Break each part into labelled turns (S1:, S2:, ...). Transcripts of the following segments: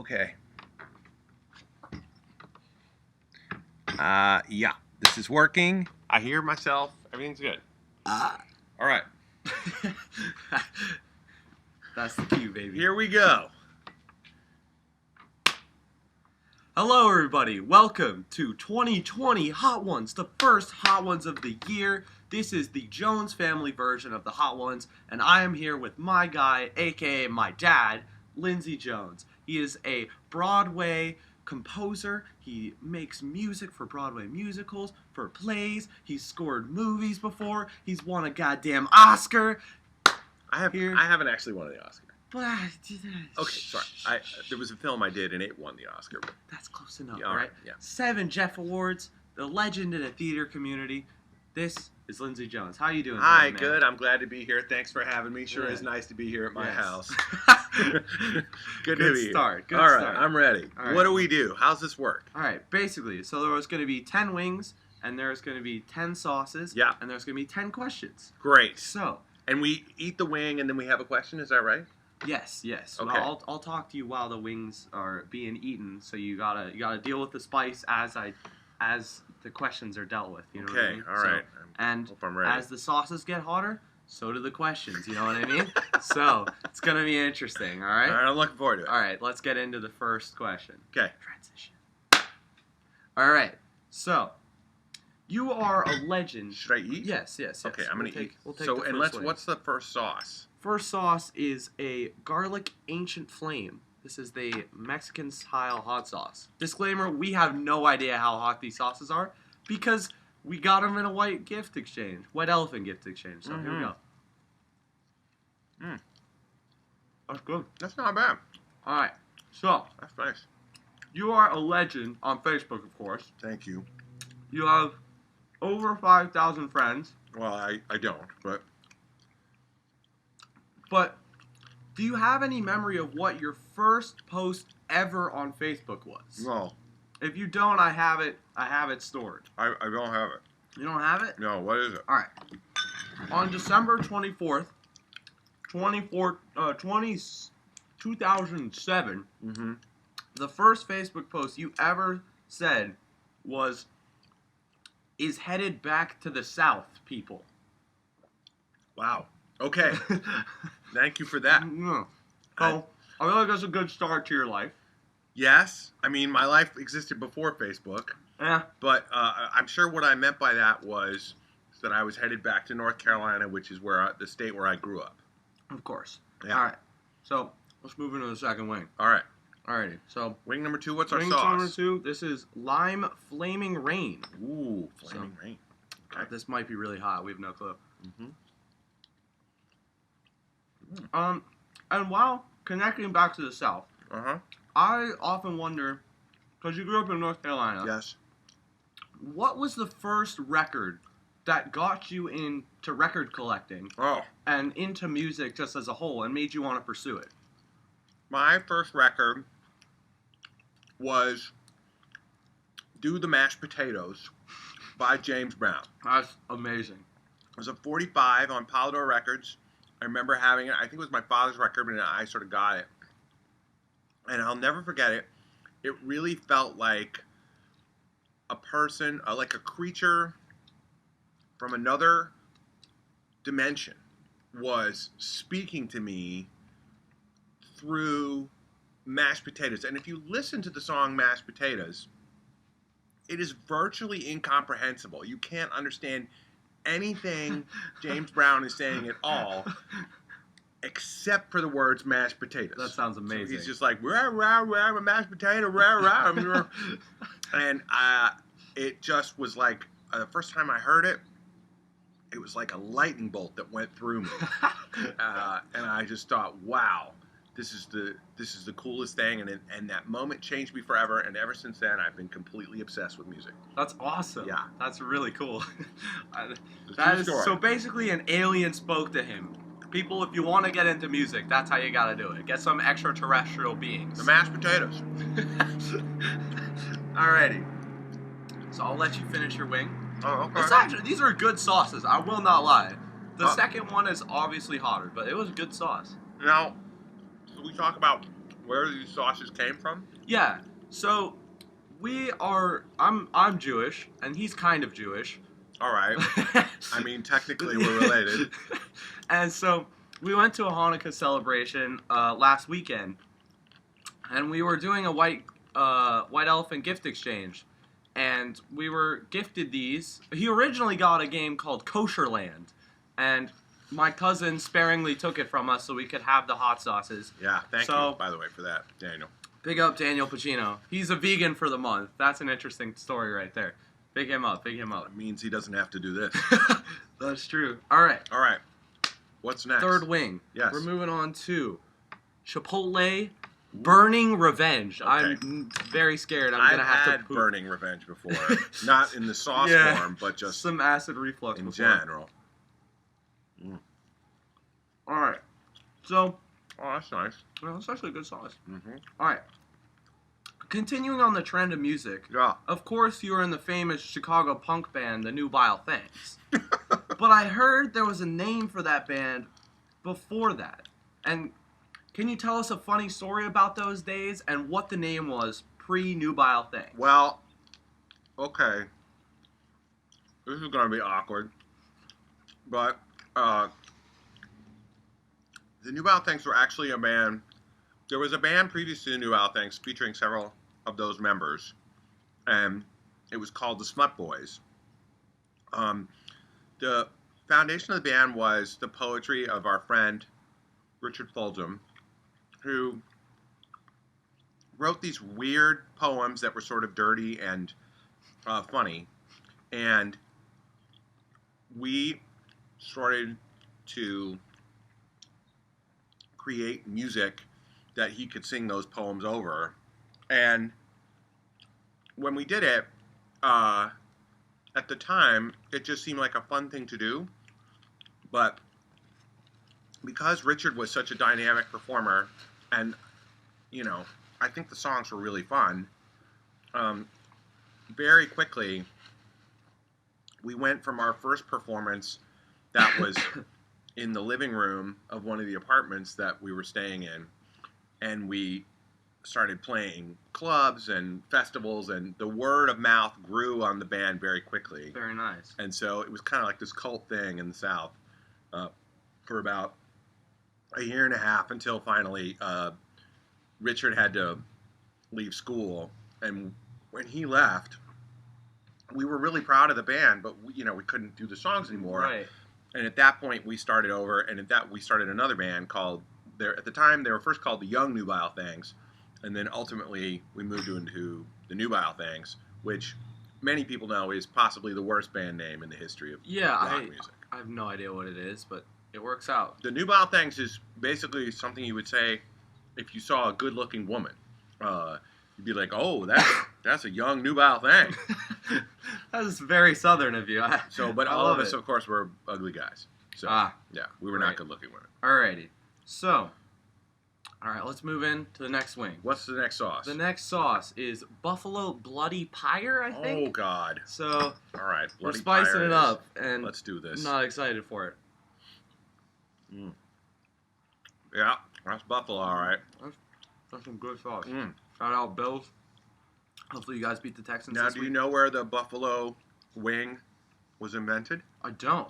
S1: Okay. Yeah, this is working. I hear myself. Everything's good. All right.
S2: That's the cue, baby.
S1: Here we go.
S2: Hello, everybody. Welcome to 2020 Hot Ones, the first Hot Ones of the year. This is the Jones family version of the Hot Ones, and I am here with my guy, aka my dad, Lindsey Jones. He is a Broadway composer. He makes music for Broadway musicals, for plays. He's scored movies before. He's won a goddamn Oscar.
S1: I haven't actually won the Oscar.
S2: But
S1: Okay, sorry. There was a film I did and it won the Oscar. But
S2: that's close enough,
S1: yeah,
S2: right?
S1: Yeah. 7
S2: Jeff Awards, the legend in the theater community. This is Lindsey Jones. How you doing
S1: Hi,
S2: today,
S1: good. I'm glad to be here. Thanks for having me. Sure
S2: Yeah.
S1: is nice to be here at my
S2: Yes.
S1: house. Good to
S2: Good
S1: be here.
S2: start. Good
S1: All right,
S2: start.
S1: I'm ready.
S2: All right.
S1: What do we do? How's this work?
S2: All right, basically, so there was going to be 10 wings, and there's going to be 10 sauces,
S1: Yeah.
S2: and there's going to be 10 questions.
S1: Great.
S2: So,
S1: And we eat the wing and then we have a question, is that right?
S2: yes.
S1: Okay.
S2: Well, I'll talk to you while the wings are being eaten, so you gotta deal with the spice as the questions are dealt with. You know what I
S1: Okay,
S2: mean?
S1: all right.
S2: And
S1: Hope I'm ready.
S2: as the sauces get hotter, so do the questions. You know what I mean? So it's gonna be interesting. All right.
S1: All right, I'm looking forward to it.
S2: All right. Let's get into the first question.
S1: Okay.
S2: Transition. All right. So you are a legend.
S1: Should I eat?
S2: Yes.
S1: Okay, I'm gonna eat.
S2: We'll take
S1: so,
S2: the
S1: and
S2: first wing.
S1: what's the first sauce?
S2: First sauce is a garlic ancient flame. This is the Mexican style hot sauce. Disclaimer, we have no idea how hot these sauces are because we got them in a white elephant gift exchange. So here we go. That's good.
S1: That's not bad.
S2: All right. So
S1: That's nice.
S2: you are a legend on Facebook, of course.
S1: Thank you.
S2: You have over 5,000 friends.
S1: Well, I don't, but
S2: But do you have any memory of what your first post ever on Facebook was?
S1: no,
S2: If you don't, I have it stored.
S1: I don't have it.
S2: You don't have it?
S1: No, what is it?
S2: All right. On December 24th, 2007,
S1: Mm-hmm.
S2: the first Facebook post you ever said was, "Is headed back to the South, people."
S1: Wow. Okay. Thank you for that.
S2: Yeah. So, I feel like that's a good start to your life.
S1: Yes, I mean my life existed before Facebook,
S2: Yeah.
S1: but I'm sure what I meant by that was that I was headed back to North Carolina, which is the state where I grew up.
S2: Of course.
S1: Yeah.
S2: All right. So, let's move into the second wing.
S1: All right.
S2: Alrighty. So,
S1: Wing number 2. What's our
S2: wing
S1: sauce?
S2: number 2, this is lime flaming rain.
S1: Ooh, flaming rain. Okay.
S2: This might be really hot. We have no clue.
S1: Mm-hmm.
S2: And while connecting back to the South,
S1: Uh-huh.
S2: I often wonder, because you grew up in North Carolina,
S1: Yes.
S2: what was the first record that got you into record collecting
S1: Oh,
S2: and into music just as a whole and made you want to pursue it?
S1: my first record was Do the Mashed Potatoes by James Brown.
S2: That's amazing.
S1: It was a 45 on Polydor Records. I remember having it. I think it was my father's record, and I sort of got it. And I'll never forget it. It really felt like a person, like a creature from another dimension was speaking to me through mashed potatoes. And if you listen to the song Mashed Potatoes, it is virtually incomprehensible. You can't understand anything James Brown is saying at all, except for the words mashed potatoes.
S2: That sounds amazing.
S1: So he's just like, rah, rah, rah, mashed potato, rah, rah, rah. And it just was like, the first time I heard it, it was like a lightning bolt that went through me. And I just thought, wow, this is the coolest thing. And that moment changed me forever. And ever since then, I've been completely obsessed with music.
S2: That's awesome.
S1: Yeah.
S2: That's really cool.
S1: It's a
S2: That
S1: true
S2: is,
S1: story.
S2: so basically an alien spoke to him. People, if you want to get into music, that's how you gotta do it. Get some extraterrestrial beings.
S1: The mashed potatoes.
S2: Alrighty. So I'll let you finish your wing.
S1: Oh, okay.
S2: It's actually, these are good sauces, I will not lie. The
S1: Uh,
S2: second one is obviously hotter, but it was good sauce.
S1: Now, so we talk about where these sauces came from?
S2: Yeah. So I'm Jewish and he's kind of Jewish.
S1: All right. I mean, technically we're related.
S2: And so we went to a Hanukkah celebration last weekend, and we were doing a white elephant gift exchange, and we were gifted these. He originally got a game called Kosher Land, and my cousin sparingly took it from us so we could have the hot sauces.
S1: Yeah, thank you, by the way, for that, Daniel.
S2: Big up Daniel Pacino. He's a vegan for the month. That's an interesting story right there. Big him up, big him up.
S1: It means he doesn't have to do this.
S2: That's true. All right.
S1: All right. What's next?
S2: Third wing.
S1: Yes.
S2: We're moving on to Chipotle Burning Revenge.
S1: Okay.
S2: I'm very scared. I'm going to have
S1: I've
S2: to
S1: had
S2: poop.
S1: burning revenge before. Not in the sauce
S2: Yeah.
S1: form, but just
S2: Some acid reflux
S1: in
S2: before.
S1: general.
S2: All right. So,
S1: Oh, that's nice.
S2: well, it's actually a good sauce.
S1: Mm-hmm.
S2: All right. Continuing on the trend of music,
S1: Yeah.
S2: of course you were in the famous Chicago punk band, the Nubile Things. But I heard there was a name for that band before that. And can you tell us a funny story about those days and what the name was pre-Nubile Things?
S1: Well, okay. This is going to be awkward. But the Nubile Things were actually a band. There was a band previous to the Nubile Things featuring several of those members. And it was called the Smut Boys. The foundation of the band was the poetry of our friend Richard Fulgham, who wrote these weird poems that were sort of dirty and funny. And we started to create music that he could sing those poems over. And when we did it, at the time, it just seemed like a fun thing to do. But because Richard was such a dynamic performer, and, you know, I think the songs were really fun, very quickly, we went from our first performance that was in the living room of one of the apartments that we were staying in, and we started playing clubs and festivals, and the word of mouth grew on the band very quickly.
S2: Very nice.
S1: And so it was kind of like this cult thing in the South for about a year and a half until finally Richard had to leave school. And when he left, we were really proud of the band, but we couldn't do the songs anymore.
S2: Right.
S1: And at that point, we started over, and we started another band called, at the time, they were first called the Young Nubile Things, and then ultimately we moved into the Nubile Things, which many people know is possibly the worst band name in the history of rock music.
S2: I have no idea what it is, but it works out.
S1: The Nubile Things is basically something you would say if you saw a good-looking woman. You'd be like, oh, that's a young Nubile Thing.
S2: That's very southern of you.
S1: But
S2: I
S1: all
S2: love
S1: of us,
S2: it.
S1: of course, were ugly guys. So, yeah, we were not
S2: right.
S1: good-looking women.
S2: Alrighty. So, alright, let's move in to the next wing.
S1: What's the next sauce?
S2: The next sauce is Buffalo Bloody Pyre, I think.
S1: Oh, God.
S2: So,
S1: All right.
S2: we're
S1: Bloody
S2: spicing
S1: Pyre
S2: it
S1: is-
S2: up, and
S1: Let's do this.
S2: I'm not excited for it.
S1: Yeah, that's Buffalo, all right.
S2: That's some good sauce.
S1: Mm.
S2: Shout out Bills. Hopefully you guys beat the Texans
S1: Now,
S2: this
S1: do
S2: week.
S1: you know where the Buffalo wing was invented?
S2: I don't.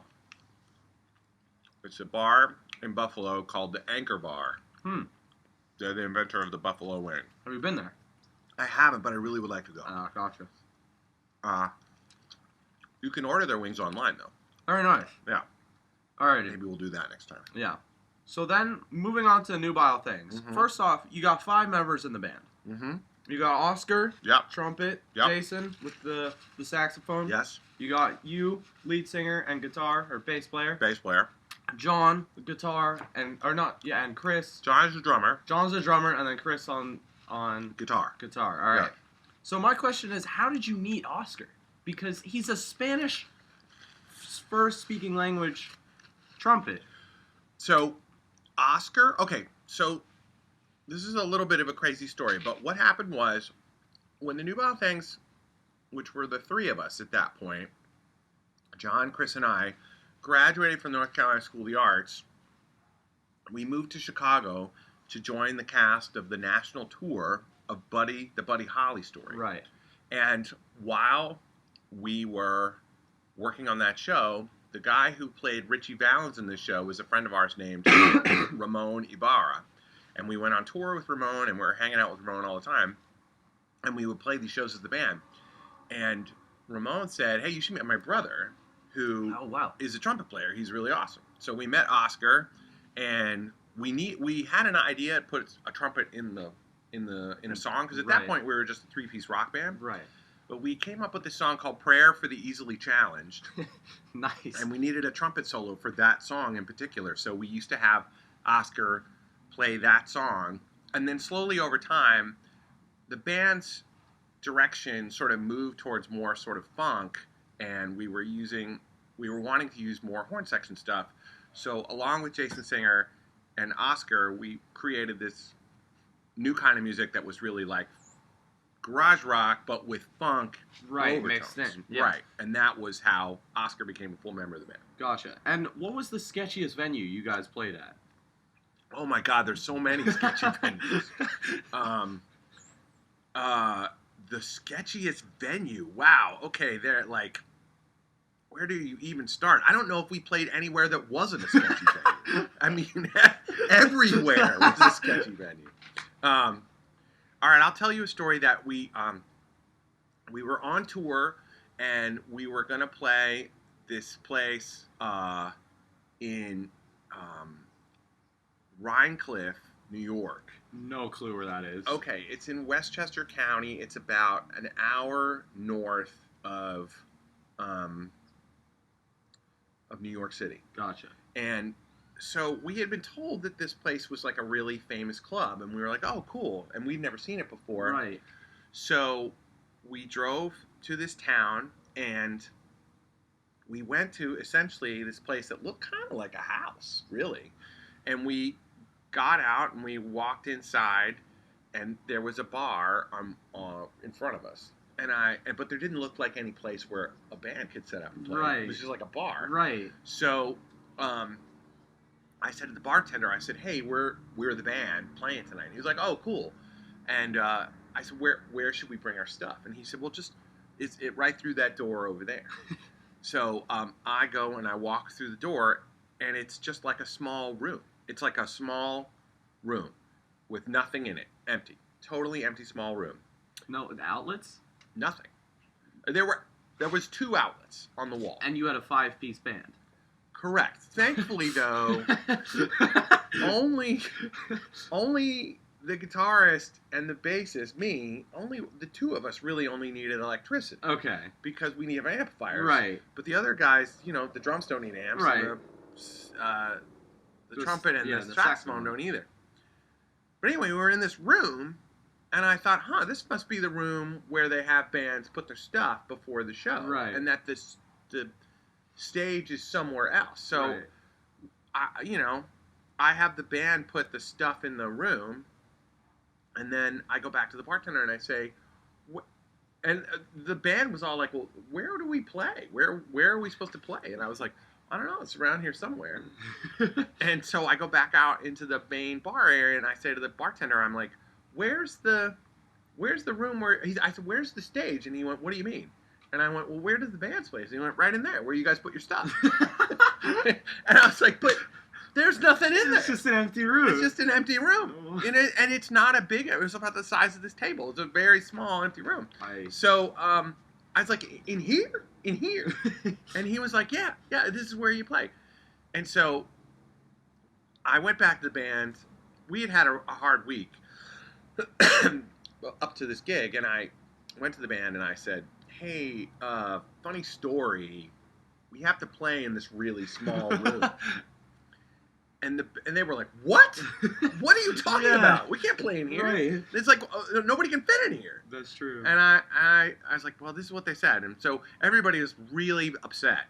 S1: It's a bar in Buffalo called the Anchor Bar. They're the inventor of the Buffalo wing.
S2: Have you been there?
S1: I haven't, but I really would like to go.
S2: Gotcha.
S1: You can order their wings online, though.
S2: Very nice.
S1: Yeah.
S2: Alrighty.
S1: Maybe we'll do that next time.
S2: Yeah. So then, moving on to Nubile Things.
S1: Mhm.
S2: First off, you got 5 members in the band.
S1: Mm-hmm.
S2: You got Oscar,
S1: Yep.
S2: trumpet,
S1: Yep.
S2: Jason with the saxophone.
S1: Yes.
S2: You got you, lead singer and guitar or bass player.
S1: Bass player.
S2: John, guitar, and Chris.
S1: John is the drummer.
S2: John's the drummer, and then Chris on
S1: Guitar.
S2: guitar. All right.
S1: Yeah.
S2: So my question is, how did you meet Oscar? Because he's a Spanish first speaking language trumpet.
S1: So, Oscar, okay, so this is a little bit of a crazy story, but what happened was when the Nubile Things, which were the 3 of us at that point, John, Chris, and I, graduated from North Carolina School of the Arts, we moved to Chicago to join the cast of the national tour of the Buddy Holly story.
S2: Right.
S1: And while we were working on that show, the guy who played Richie Valens in this show was a friend of ours named Ramon Ibarra. And we went on tour with Ramon, and we were hanging out with Ramon all the time. And we would play these shows as the band. And Ramon said, hey, you should meet my brother, who is a trumpet player. He's really awesome. So we met Oscar, and we had an idea to put a trumpet in a song, because at that point we were just a three-piece rock band.
S2: Right.
S1: But we came up with this song called Prayer for the Easily Challenged.
S2: Nice.
S1: And we needed a trumpet solo for that song in particular. So we used to have Oscar play that song. And then slowly over time, the band's direction sort of moved towards more sort of funk, and we were wanting to use more horn section stuff. So along with Jason Singer and Oscar, we created this new kind of music that was really like garage rock, but with funk overtones.
S2: Mixed in. Yeah.
S1: Right, and that was how Oscar became a full member of the band.
S2: Gotcha. And what was the sketchiest venue you guys played at?
S1: Oh my God, there's so many sketchy venues. The sketchiest venue. Wow. Okay, they're like, where do you even start? I don't know if we played anywhere that wasn't a sketchy venue. I mean, everywhere was a sketchy venue. All right, I'll tell you a story that we were on tour, and we were gonna play this place in Rhinecliff, New York.
S2: No clue where that is.
S1: Okay, it's in Westchester County. It's about an hour north of New York City.
S2: Gotcha.
S1: And so we had been told that this place was like a really famous club, and we were like, oh, cool. And we'd never seen it before.
S2: Right.
S1: So we drove to this town, and we went to essentially this place that looked kind of like a house, really. And we got out, and we walked inside, and there was a bar in front of us. But there didn't look like any place where a band could set up and play.
S2: Right.
S1: It was just like a bar.
S2: Right.
S1: So I said to the bartender, I said, hey, we're the band playing tonight. He was like, oh, cool. And I said, where should we bring our stuff? And he said, well, it's right through that door over there. So I go and I walk through the door, and it's just like a small room. It's like a small room with nothing in it. Empty. Totally empty small room.
S2: No outlets?
S1: Nothing. There was 2 outlets on the wall.
S2: And you had a 5-piece band.
S1: Correct. Thankfully, though, only the guitarist and the bassist, only the 2 of us really only needed electricity.
S2: Okay.
S1: Because we need amplifiers.
S2: Right.
S1: But the other guys, the drums don't need amps.
S2: Right.
S1: And the trumpet and the saxophone don't either. But anyway, we were in this room, and I thought, this must be the room where they have bands put their stuff before the show.
S2: Right.
S1: And that the stage is somewhere else. So,
S2: right.
S1: I have the band put the stuff in the room, and then I go back to the bartender and I say, and the band was all like, well, where do we play? Where are we supposed to play? And I was like, I don't know, it's around here somewhere. And so I go back out into the main bar area, and I say to the bartender, I'm like, where's the room where I said, where's the stage? And he went, what do you mean? And I went, well, where does the band play? And he went, right in there, where you guys put your stuff. And I was like, but there's nothing in there.
S2: It's just an empty room.
S1: It's just an empty room. And it's not a big, it was about the size of this table. It's a very small, empty room. So I was like, in here? In here? And he was like, yeah, this is where you play. And so I went back to the band. We had a hard week up to this gig, and I went to the band and I said, hey, funny story. We have to play in this really small room. And they were like, what? What are you talking about? We can't play in here.
S2: Right.
S1: It's like, nobody can fit in here.
S2: That's true.
S1: And I was like, well, this is what they said. And so everybody was really upset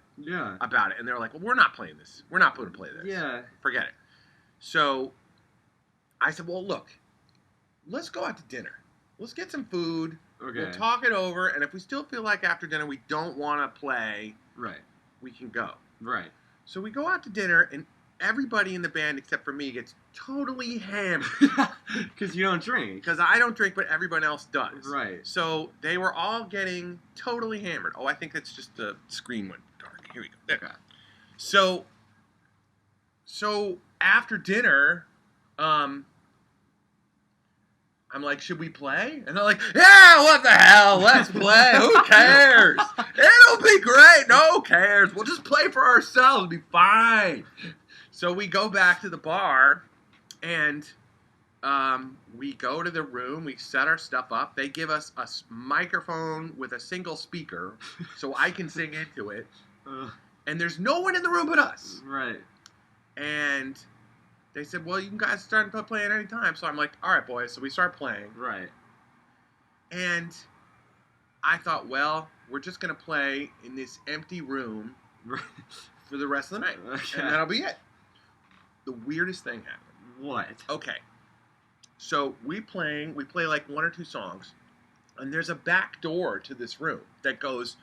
S1: about it. And they're like, well, we're not playing this. We're not going to play this.
S2: Yeah.
S1: Forget it. So I said, well, look, let's go out to dinner. Let's get some food.
S2: Okay.
S1: We'll talk it over. And if we still feel like after dinner we don't want to play,
S2: right,
S1: we can go.
S2: Right.
S1: So we go out to dinner, and everybody in the band except for me gets totally hammered
S2: Because you don't drink.
S1: because I don't drink, but everyone else does.
S2: Right.
S1: So they were all getting totally hammered. Oh, I think that's just the screen went dark. Here we go. There.
S2: Okay.
S1: So after dinner, I'm like, should we play? And they're like, yeah, what the hell? Let's play. Who cares? It'll be great. No cares. We'll just play for ourselves. It'll be fine. So we go back to the bar, and we go to the room. We set our stuff up. They give us a microphone with a single speaker so I can sing into it. And there's no one in the room but us.
S2: Right.
S1: And they said, well, you guys start playing any time. So I'm like, all right, boys. So we start playing.
S2: Right.
S1: And I thought, well, we're just going to play in this empty room for the rest of the night.
S2: Okay.
S1: And that'll be it. The weirdest thing happened.
S2: What?
S1: Okay. So we play like one or two songs. And there's a back door to this room that goes.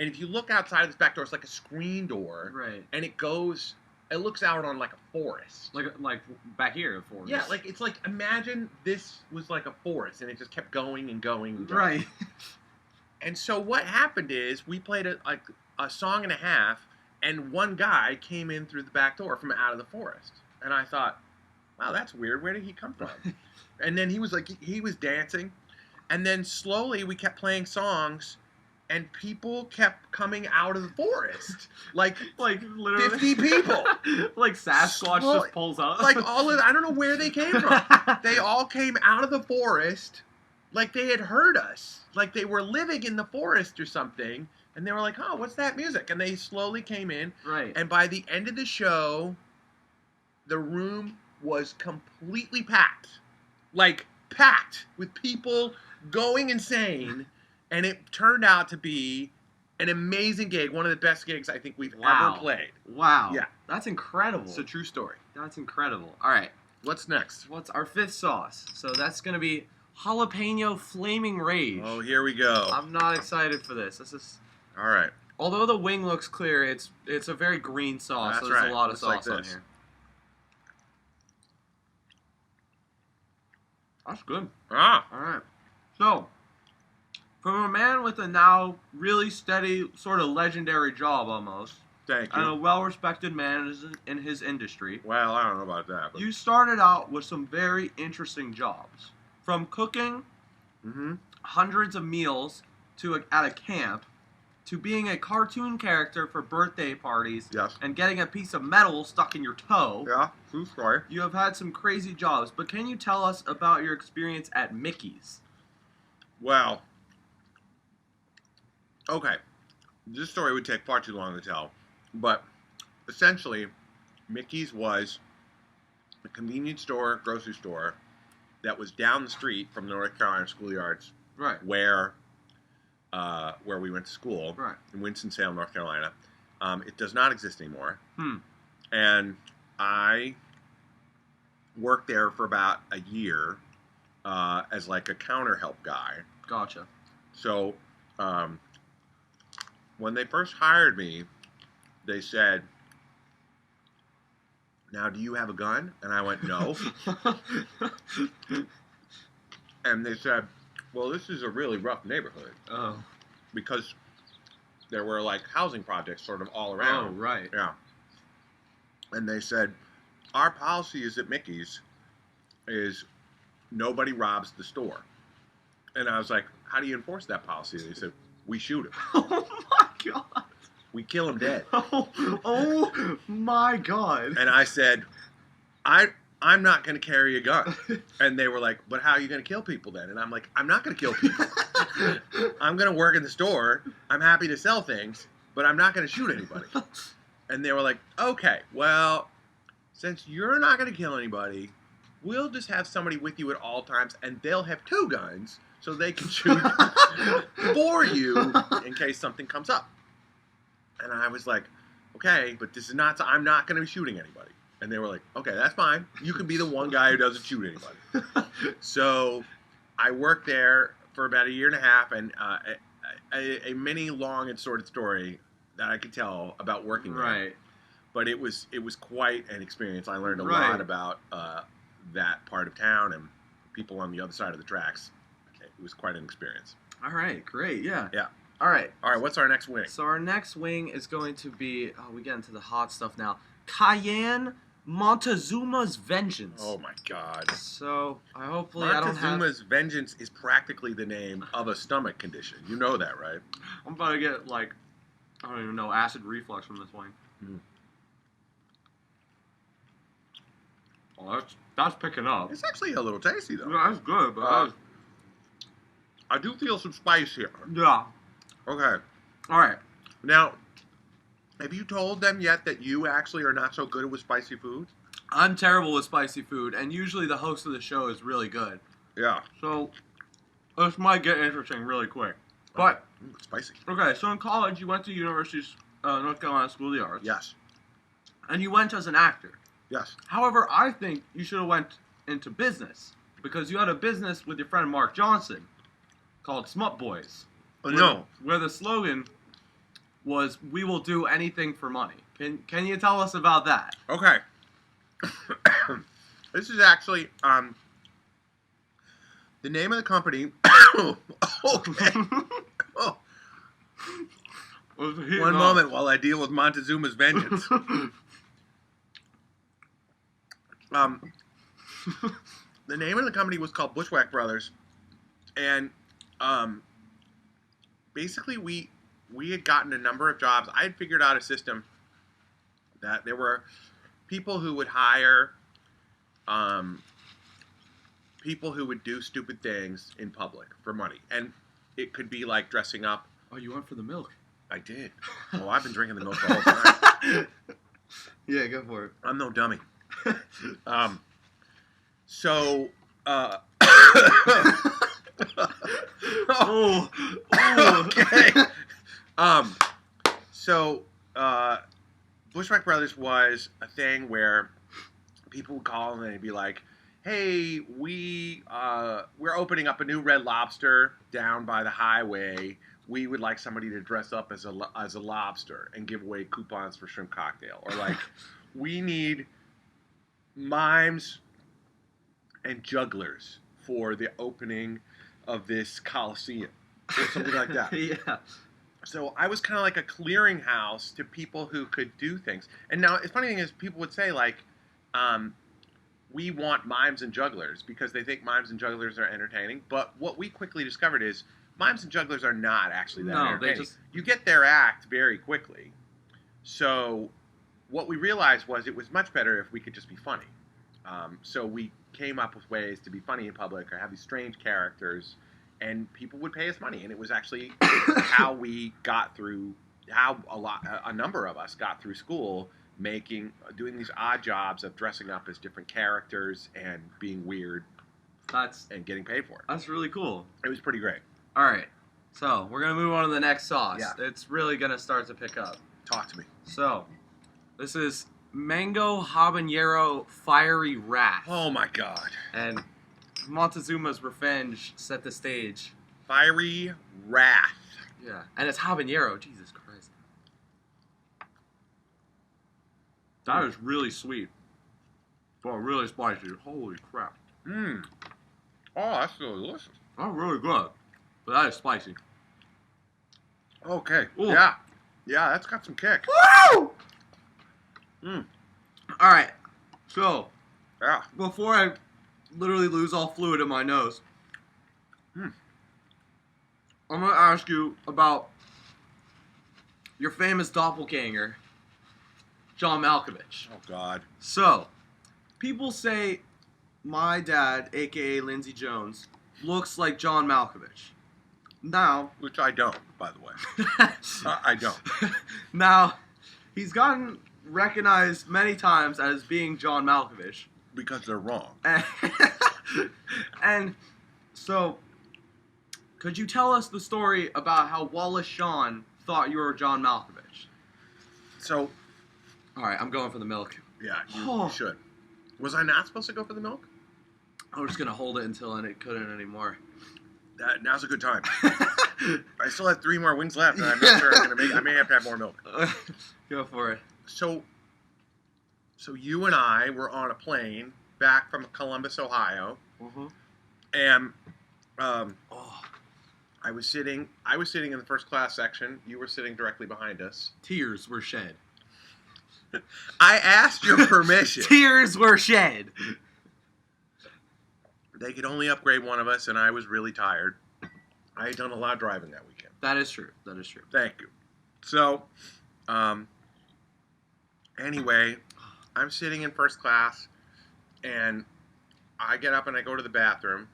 S1: And if you look outside of this back door, it's like a screen door.
S2: Right.
S1: And it looks out on like a forest.
S2: Like back here, of course.
S1: Yeah, like it's like imagine this was like a forest and it just kept going and going and going.
S2: Right.
S1: And so what happened is we played a song and a half, and one guy came in through the back door from out of the forest, and I thought, wow, that's weird. Where did he come from? And then he was dancing, and then slowly we kept playing songs. And people kept coming out of the forest, like
S2: literally
S1: 50 people.
S2: Like Sasquatch just pulls up.
S1: Like I don't know where they came from. They all came out of the forest, like they had heard us, like they were living in the forest or something. And they were like, "Oh, what's that music?" And they slowly came in.
S2: Right.
S1: And by the end of the show, the room was completely packed, like packed with people going insane. And it turned out to be an amazing gig, one of the best gigs I think we've ever played.
S2: Wow.
S1: Yeah.
S2: That's incredible.
S1: It's a true story.
S2: That's incredible. All right.
S1: What's next?
S2: What's our fifth sauce? So that's going to be jalapeno flaming rage.
S1: Oh, here we go.
S2: I'm not excited for this. This is...
S1: All right.
S2: Although the wing looks clear, it's a very green sauce,
S1: That's
S2: so there's
S1: right.
S2: a lot of
S1: Looks like
S2: sauce on
S1: this.
S2: here. That's good.
S1: Ah.
S2: All right. So, from a man with a now really steady, sort of legendary job almost,
S1: Thank
S2: and a
S1: you.
S2: well-respected man in his industry,
S1: Well, I don't know about that. But...
S2: you started out with some very interesting jobs. From cooking
S1: Mm-hmm.
S2: hundreds of meals at a camp, to being a cartoon character for birthday parties,
S1: Yes.
S2: and getting a piece of metal stuck in your toe.
S1: Yeah. True story.
S2: You have had some crazy jobs, but can you tell us about your experience at Mickey's?
S1: Well. Okay. This story would take far too long to tell, but essentially, Mickey's was a convenience store, grocery store that was down the street from North Carolina Schoolyards,
S2: Right.
S1: where we went to school
S2: Right.
S1: in Winston-Salem, North Carolina. It does not exist anymore.
S2: Hmm.
S1: And I worked there for about a year as like a counter help guy.
S2: Gotcha.
S1: So when they first hired me, they said, "Now, do you have a gun?" And I went, "No." And they said, "Well, this is a really rough neighborhood
S2: Oh.
S1: because there were like housing projects sort of all
S2: Oh,
S1: around."
S2: right.
S1: Yeah. And they said, "Our policy is at Mickey's is nobody robs the store." And I was like, "How do you enforce that policy?" And they said, "We shoot him.
S2: Oh my god.
S1: We kill him dead."
S2: Oh my god.
S1: And I said, I'm not going to carry a gun. And they were like, "But how are you going to kill people then?" And I'm like, "I'm not going to kill people. I'm going to work in the store. I'm happy to sell things, but I'm not going to shoot anybody." And they were like, "Okay, well, since you're not going to kill anybody, we'll just have somebody with you at all times, and they'll have two guns so they can shoot for you in case something comes up." And I was like, "Okay, but this is not, I'm not going to be shooting anybody." And they were like, "Okay, that's fine. You can be the one guy who doesn't shoot anybody." So I worked there for about a year and a half, and a many long and sordid story that I could tell about working there.
S2: Right.
S1: but it was quite an experience. I learned a
S2: Right.
S1: lot about that part of town and people on the other side of the tracks. It was quite an experience.
S2: All right, great, yeah.
S1: Yeah.
S2: All right.
S1: All right, what's our next wing?
S2: So our next wing is going to be, we get into the hot stuff now. Cayenne Montezuma's Vengeance.
S1: Oh my God.
S2: So I hopefully I don't have.
S1: Montezuma's Vengeance is practically the name of a stomach condition. You know that, right?
S2: I'm about to get like, I don't even know, acid reflux from this wing.
S1: Mm.
S2: Oh, that's picking up.
S1: It's actually a little tasty though.
S2: Yeah, that's good, but
S1: Uh, I do feel some spice here.
S2: yeah.
S1: Okay.
S2: All right.
S1: Now, have you told them yet that you actually are not so good with spicy food?
S2: I'm terrible with spicy food, and usually the host of the show is really good.
S1: Yeah.
S2: So this might get interesting really quick. But
S1: It's spicy.
S2: okay, so in college you went to University's North Carolina School of the Arts.
S1: Yes.
S2: And you went as an actor.
S1: Yes.
S2: However, I think you should have went into business because you had a business with your friend Mark Johnson called Smut Boys.
S1: No.
S2: Where the slogan was "We will do anything for money." Can you tell us about that?
S1: Okay. This is actually the name of the company. Okay. Oh, one moment while I deal with Montezuma's Vengeance. The name of the company was called Bushwhack Brothers, and basically we had gotten a number of jobs. I had figured out a system that there were people who would hire people who would do stupid things in public for money, and it could be like dressing up.
S2: Oh, you went for the milk.
S1: I did. Oh, I've been drinking the milk the whole time.
S2: Yeah, go for it.
S1: I'm no dummy. So,
S2: Oh,
S1: okay. So, Bushwhack Brothers was a thing where people would call and they'd be like, "Hey, we're opening up a new Red Lobster down by the highway. We would like somebody to dress up as a lobster and give away coupons for shrimp cocktail." Or like, "We need mimes and jugglers for the opening of this Coliseum," or something like that.
S2: Yeah.
S1: So I was kind of like a clearinghouse to people who could do things. And now, the funny thing is, people would say, like, we want mimes and jugglers because they think mimes and jugglers are entertaining. But what we quickly discovered is mimes and jugglers are not actually that entertaining. You get their act very quickly. So what we realized was it was much better if we could just be funny. So we came up with ways to be funny in public or have these strange characters, and people would pay us money. And it was actually how we got through, how a number of us got through school, doing these odd jobs of dressing up as different characters and being weird and getting paid for it.
S2: That's really cool.
S1: It was pretty great.
S2: All right. So we're going to move on to the next sauce.
S1: Yeah.
S2: It's really going to start to pick up.
S1: Talk to me.
S2: So this is Mango Habanero Fiery Wrath.
S1: Oh my God.
S2: And Montezuma's Revenge set the stage.
S1: Fiery Wrath.
S2: Yeah. And it's habanero. Jesus Christ. That is really sweet. But really spicy. Holy crap.
S1: Mmm. Oh, that's delicious.
S2: That's really good. But that is spicy.
S1: Okay.
S2: Ooh.
S1: Yeah. Yeah, that's got some kick.
S2: Woo!
S1: Mm.
S2: Alright. So,
S1: Yeah.
S2: before I literally lose all fluid in my nose, I'm going to ask you about your famous doppelganger, John Malkovich.
S1: Oh, God.
S2: So, people say my dad, aka Lindsey Jones, looks like John Malkovich. Now,
S1: Which I don't, by the way. I don't.
S2: now, he's gotten recognized many times as being John Malkovich.
S1: Because they're wrong.
S2: And so, could you tell us the story about how Wallace Shawn thought you were John Malkovich?
S1: So,
S2: Alright, I'm going for the milk.
S1: yeah, you should. Was I not supposed to go for the milk?
S2: I was just going to hold it until I couldn't anymore.
S1: Now's a good time. I still have 3 more wings left, and I'm not sure I'm going to make. I may have to have more milk.
S2: Go for it.
S1: So, So you and I were on a plane back from Columbus, Ohio, and
S2: Oh,
S1: I was sitting in the first class section. You were sitting directly behind us.
S2: tears were shed.
S1: I asked your permission.
S2: Tears were shed.
S1: They could only upgrade one of us, and I was really tired. I had done a lot of driving that weekend.
S2: That is true. That is true.
S1: Thank you. So, anyway, I'm sitting in first class, and I get up and I go to the bathroom,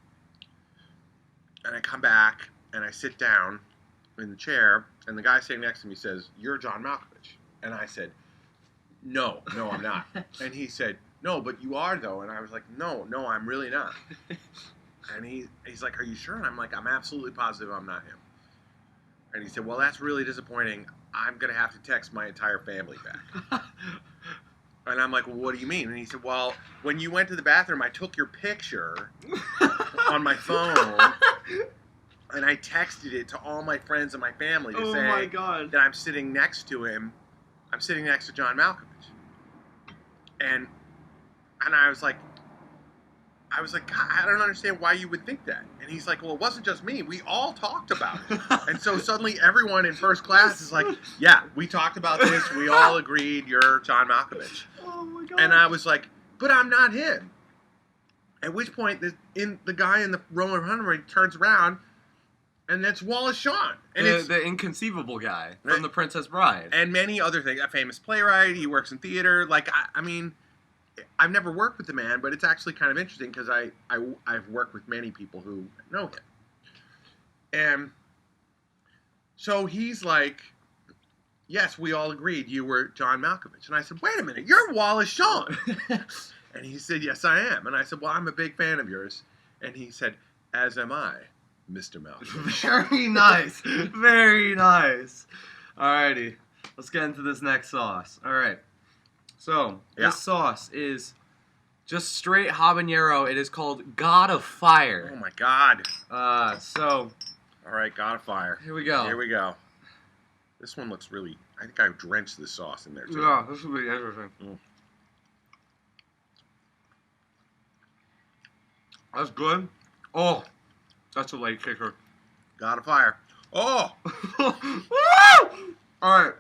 S1: and I come back, and I sit down in the chair, and the guy sitting next to me says, "You're John Malkovich." And I said, No, I'm not. And he said, "No, but you are, though." And I was like, No, I'm really not. And he's like, "Are you sure?" And I'm like, "I'm absolutely positive I'm not him." And he said, "Well, that's really disappointing. I'm going to have to text my entire family back." And I'm like, "Well, what do you mean?" And he said, "Well, when you went to the bathroom, I took your picture on my phone, and I texted it to all my friends and my family to say
S2: my God.
S1: that I'm sitting next to him. I'm sitting next to John Malkovich." And I was like, "God, I don't understand why you would think that." And he's like, "Well, it wasn't just me. We all talked about it." And so suddenly everyone in first class is like, "Yeah, we talked about this. We all agreed you're John Malkovich."
S2: Oh my God.
S1: And I was like, "But I'm not him." At which point, the guy in the row in front of me turns around, and that's Wallace Shawn. And
S2: the inconceivable guy from The Princess Bride.
S1: and many other things. A famous playwright. He works in theater. Like, I mean, I've never worked with the man, but it's actually kind of interesting because I've worked with many people who know him. And so he's like, "Yes, we all agreed you were John Malkovich." And I said, "Wait a minute, you're Wallace Shawn." And he said, "Yes, I am." And I said, "Well, I'm a big fan of yours." And he said, "As am I, Mr. Malkovich."
S2: Very nice. Very nice. Alrighty. Let's get into this next sauce. Alright. So,
S1: Yeah.
S2: this sauce is just straight habanero. It is called God of Fire.
S1: Oh my God.
S2: So,
S1: All right, God of Fire.
S2: here we go.
S1: Here we go. This one looks really, I think I drenched the sauce in there too.
S2: Yeah, this will be interesting.
S1: Mm.
S2: That's good. Oh, that's a late kicker.
S1: God of Fire. Oh!
S2: Alright,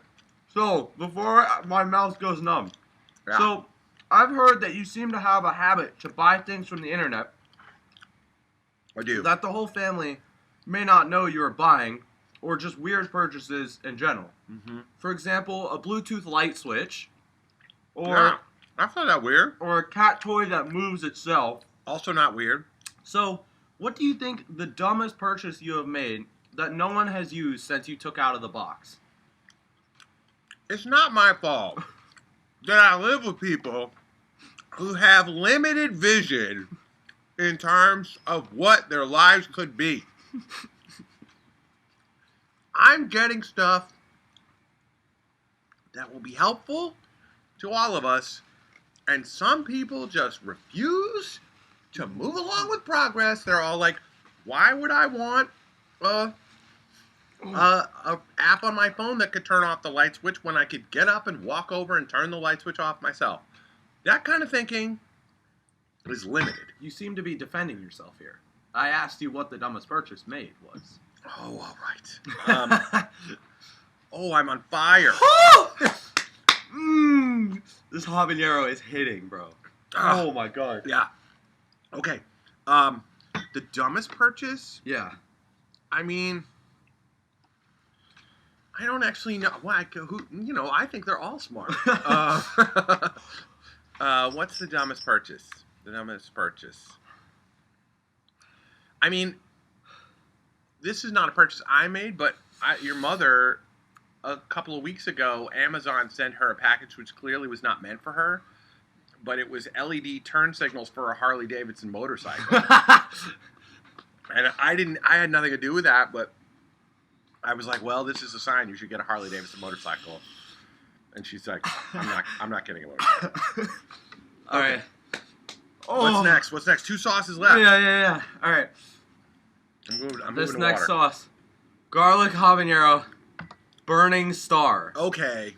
S2: so before my mouth goes numb.
S1: Yeah.
S2: So, I've heard that you seem to have a habit to buy things from the internet
S1: I do.
S2: that the whole family may not know you are buying, or just weird purchases in general.
S1: Mm-hmm.
S2: For example, a Bluetooth light switch, or
S1: Yeah. That's not that weird.
S2: or a cat toy that moves itself.
S1: Also not weird.
S2: So, what do you think the dumbest purchase you have made that no one has used since you took out of the box?
S1: It's not my fault that I live with people who have limited vision in terms of what their lives could be. I'm getting stuff that will be helpful to all of us, and some people just refuse to move along with progress. They're all like, "Why would I want a app on my phone that could turn off the light switch when I could get up and walk over and turn the light switch off myself?" That kind of thinking is limited.
S2: You seem to be defending yourself here. I asked you what the dumbest purchase made was.
S1: Oh, all right. Oh, I'm on fire.
S2: This habanero is hitting, bro.
S1: Ah.
S2: Oh my God.
S1: Yeah. Okay. The dumbest purchase?
S2: Yeah.
S1: I mean, I don't actually know. Why? I think they're all smart. What's the dumbest purchase? The dumbest purchase. I mean, this is not a purchase I made, but your mother, a couple of weeks ago, Amazon sent her a package which clearly was not meant for her, but it was LED turn signals for a Harley Davidson motorcycle. And I had nothing to do with that, but I was like, "Well, this is a sign you should get a Harley Davidson motorcycle." And she's like, I'm not getting a motorcycle."
S2: All right.
S1: What's next? What's next? 2 sauces left.
S2: Yeah. All right.
S1: I'm moving
S2: This
S1: to
S2: next
S1: water.
S2: sauce, garlic habanero, burning star.
S1: Okay.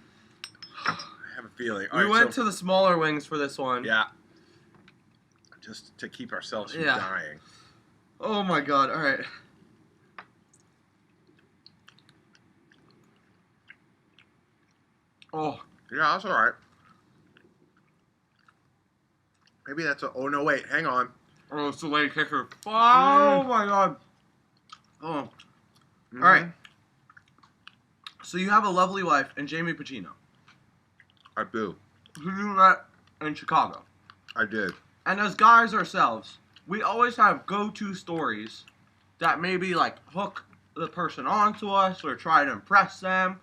S1: I have a feeling. All
S2: We
S1: right,
S2: went
S1: so-
S2: to the smaller wings for this one.
S1: Yeah. Just to keep ourselves from
S2: Yeah.
S1: dying.
S2: Oh my god, alright. Oh.
S1: Yeah, that's all right. Maybe that's a. Oh no, wait, hang on.
S2: Oh, it's the late kicker. Oh my god. Oh.
S1: Mhm.
S2: Alright. So you have a lovely wife and Jamie Pacino,
S1: I do.
S2: who you met in Chicago.
S1: I did.
S2: And as guys ourselves, we always have go-to stories that maybe like hook the person onto us or try to impress them.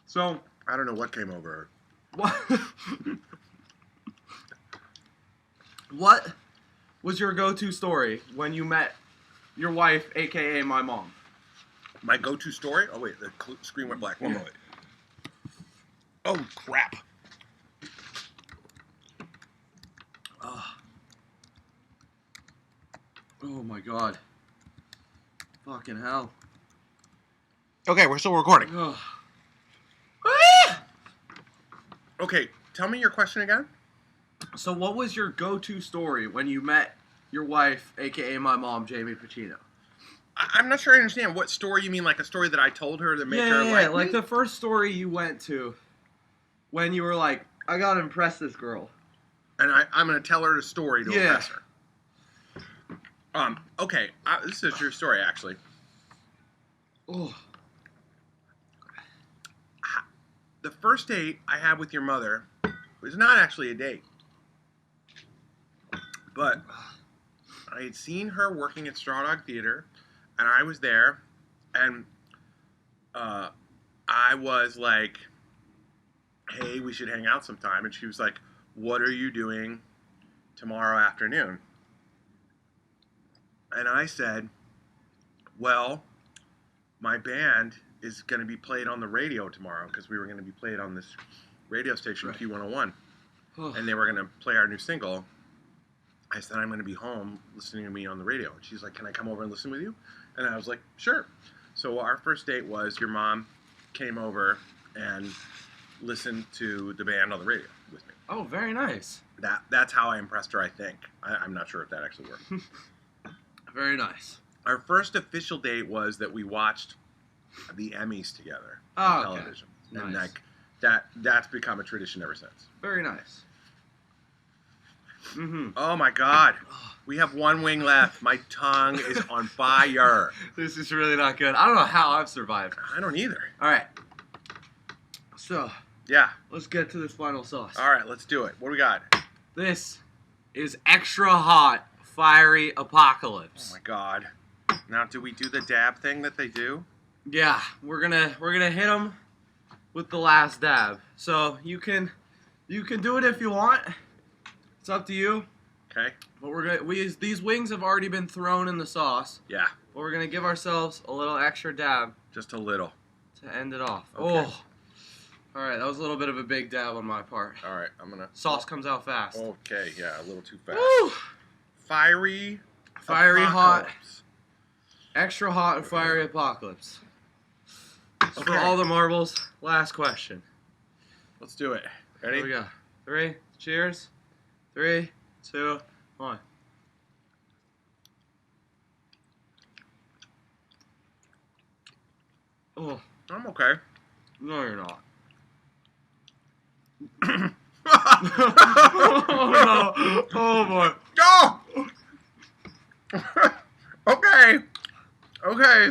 S2: So
S1: I don't know what came over her.
S2: what what was your go-to story when you met your wife, aka my mom?
S1: My go-to story? Oh wait, the screen went black. One moment. Oh crap!
S2: Oh my god. Fucking hell.
S1: Okay, we're still recording.
S2: Ugh.
S1: Okay, tell me your question again.
S2: So what was your go-to story when you met your wife, aka my mom, Jamie Pacino?
S1: I'm not sure I understand what story you mean. Like a story that I told her to make her like
S2: like
S1: me?
S2: the first story you went to when you were like, I gotta impress this girl.
S1: And I'm gonna tell her the story to
S2: Yeah.
S1: impress her. Okay, this is a true story actually.
S2: Oh.
S1: The first date I had with your mother was not actually a date, but I had seen her working at Straw Dog Theater, and I was there, and I was like, "Hey, we should hang out sometime," and she was like, "What are you doing tomorrow afternoon?" And I said, "Well, my band is going to be played on the radio tomorrow because we were going to be played on this radio station,
S2: Right.
S1: Q101,
S2: Oh.
S1: and they were going to play our new single." I said, "I'm going to be home listening to me on the radio." And she's like, "Can I come over and listen with you?" And I was like, "Sure." So our first date was your mom came over and listened to the band on the radio with me.
S2: Oh, very nice.
S1: That's how I impressed her, I think. I'm not sure if that actually worked.
S2: Very nice.
S1: Our first official date was that we watched the Emmys together
S2: Oh,
S1: on
S2: okay.
S1: television. And
S2: Nice.
S1: like that's become a tradition ever since.
S2: Very nice. Mm-hmm.
S1: Oh my god. We have one wing left. My tongue is on fire.
S2: This is really not good. I don't know how I've survived.
S1: I don't either.
S2: All right. So,
S1: Yeah.
S2: let's get to this final sauce.
S1: All right, let's do it. What do we got?
S2: This is extra hot, fiery
S1: Oh
S2: apocalypse.
S1: my god. Now, do we do the dab thing that they do?
S2: Yeah, we're gonna hit them with the last dab. So you can do it if you want. It's up to you.
S1: Okay.
S2: But these wings have already been thrown in the sauce.
S1: Yeah.
S2: But we're gonna give ourselves a little extra dab
S1: Just a little.
S2: to end it off.
S1: Okay.
S2: Oh. All right, that was a little bit of a big dab on my part.
S1: All right, I'm gonna.
S2: Sauce comes out fast.
S1: Okay, yeah, a little too fast.
S2: Woo!
S1: Fiery.
S2: Fiery hot.
S1: apocalypse.
S2: Extra hot and fiery apocalypse. So for
S1: Okay.
S2: all the marbles, last question.
S1: Let's do it.
S2: Here
S1: Ready?
S2: we go. 3, cheers. 3, 2, 1. Oh,
S1: I'm okay.
S2: no, you're not.
S1: oh
S2: Oh, no. Oh, boy.
S1: no! Okay. Okay.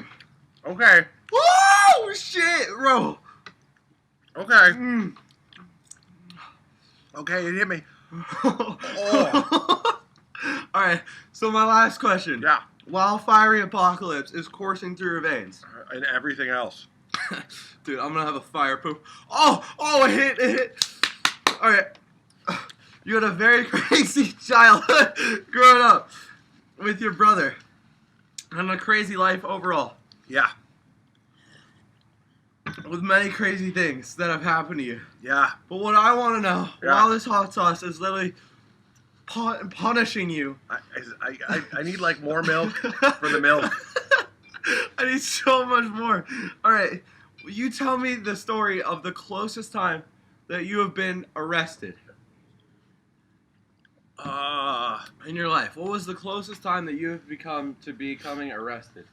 S1: Okay.
S2: Woo! Shit, bro.
S1: Okay.
S2: Mm.
S1: Okay, it hit me.
S2: All right, so my last question.
S1: Yeah.
S2: While fiery apocalypse is coursing through your veins,
S1: And everything else.
S2: dude, I'm gonna have a fire poop. Oh, it hit. All right, you had a very crazy childhood growing up with your brother, and a crazy life overall,
S1: Yeah.
S2: with many crazy things that have happened to you.
S1: Yeah.
S2: But what I want to know,
S1: Yeah.
S2: while this hot sauce is literally punishing you,
S1: I need like more milk for the milk.
S2: I need so much more. All right, You tell me the story of the closest time that you have been arrested in your life. What was the closest time that you have becoming arrested?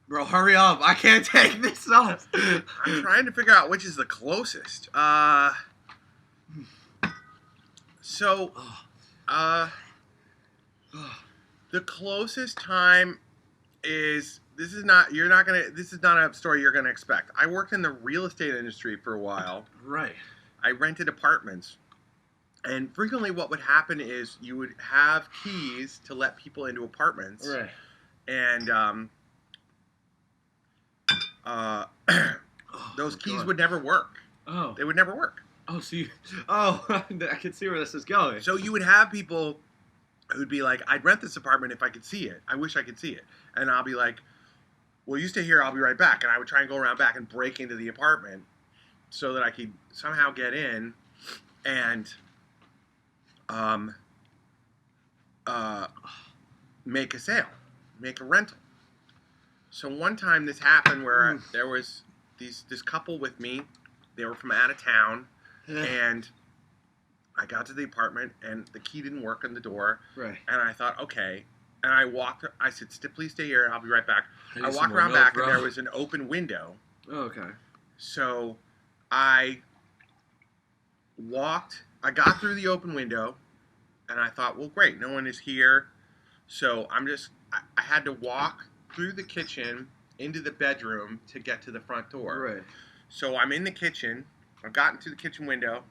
S2: Bro, hurry up. I can't take this off.
S1: I'm trying to figure out which is the closest. The closest time is this is not a story you're gonna expect. I worked in the real estate industry for a while.
S2: Right.
S1: I rented apartments. And frequently what would happen is you would have keys to let people into apartments.
S2: Right.
S1: And those keys would never work.
S2: Oh.
S1: They would never work.
S2: Oh, so you... Oh, I can see where this is going.
S1: So you would have people who'd be like, I'd rent this apartment if I could see it. I wish I could see it. And I'll be like, well, you stay here, I'll be right back. And I would try and go around back and break into the apartment so that I could somehow get in and make a sale, make a rental. So one time this happened where there was this couple with me. They were from out of town, and I got to the apartment, and the key didn't work on the door.
S2: Right.
S1: And I thought, okay. And I said, please stay here, I'll be right back. I walked
S2: more
S1: around
S2: milk,
S1: back,
S2: bro.
S1: and there was an open window.
S2: Oh, okay.
S1: So I got through the open window, and I thought, well, great, no one is here. So I had to walk through the kitchen into the bedroom to get to the front door.
S2: Right.
S1: So I'm in the kitchen. I've gotten to the kitchen window,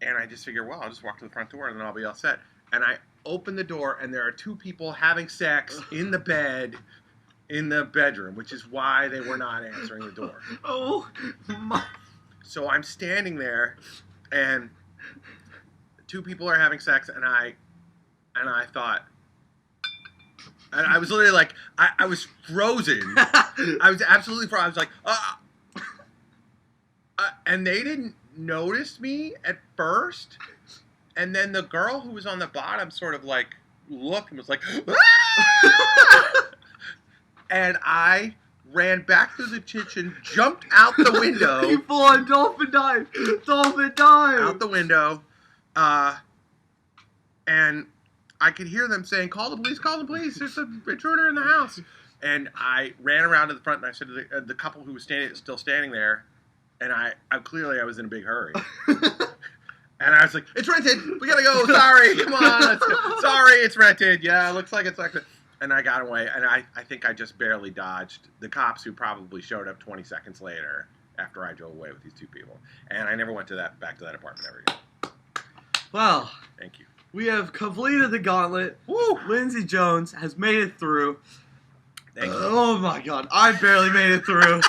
S1: and I just figure, well, I'll just walk to the front door, and then I'll be all set. And I open the door, and there are two people having sex in the bed in the bedroom, which is why they were not answering the door.
S2: Oh, my...
S1: So I'm standing there, and two people are having sex, and I thought, and I was literally like, I was frozen. I was absolutely frozen. I was like, and they didn't notice me at first, and then the girl who was on the bottom sort of like looked and was like, ah! And I ran back through the kitchen, jumped out the window.
S2: You full on dolphin dive! Dolphin dive!
S1: Out the window, and I could hear them saying, call the police, there's an intruder in the house. And I ran around to the front, and I said to the couple who was still standing there, and I was in a big hurry. And I was like, it's rented, we gotta go, sorry, come on, let's go. Sorry, it's rented, yeah, looks like it's rented. And I got away, and I think I just barely dodged the cops who probably showed up 20 seconds later after I drove away with these two people. And I never went back to that apartment ever again.
S2: Well,
S1: thank you.
S2: We have completed the gauntlet.
S1: Woo!
S2: Lindsey Jones has made it through.
S1: Thank you.
S2: Oh my God, I barely made it through.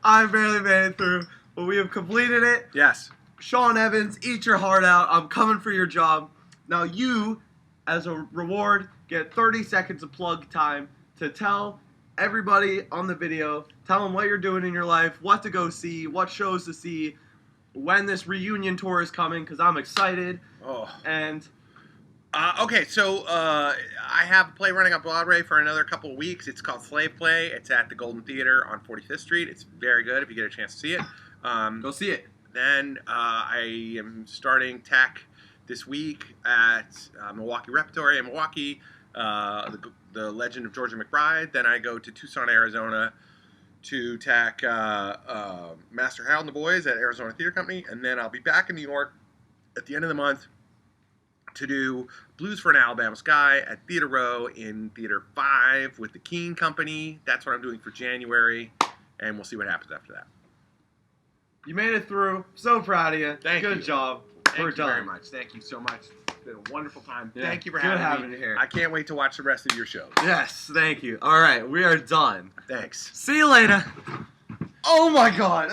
S2: I barely made it through, but we have completed it.
S1: Yes.
S2: Sean Evans, eat your heart out. I'm coming for your job. Now you, as a reward, get 30 seconds of plug time to tell everybody on the video, tell them what you're doing in your life, what to go see, what shows to see, when this reunion tour is coming, because I'm excited.
S1: Oh.
S2: And...
S1: okay, so I have a play running on Broadway for another couple of weeks. It's called Slave Play. It's at the Golden Theater on 45th Street. It's very good if you get a chance to see it.
S2: Go see it.
S1: Then I am starting tech this week at Milwaukee Repertory in Milwaukee, the Legend of Georgia McBride. Then I go to Tucson, Arizona to tack Master Harold and the Boys at Arizona Theater Company. And then I'll be back in New York at the end of the month to do Blues for an Alabama Sky at Theater Row in Theater 5 with the Keene Company. That's what I'm doing for January, and we'll see what happens after that.
S2: You made it through. So proud of you.
S1: Thank you.
S2: Good job.
S1: Thank you very much. Thank you so much. It's been a wonderful time.
S2: Yeah.
S1: Thank you for
S2: Good
S1: having me
S2: me here.
S1: I can't wait to watch the rest of your shows.
S2: Yes, thank you. All right, we are done.
S1: Thanks.
S2: See you later. Oh my God.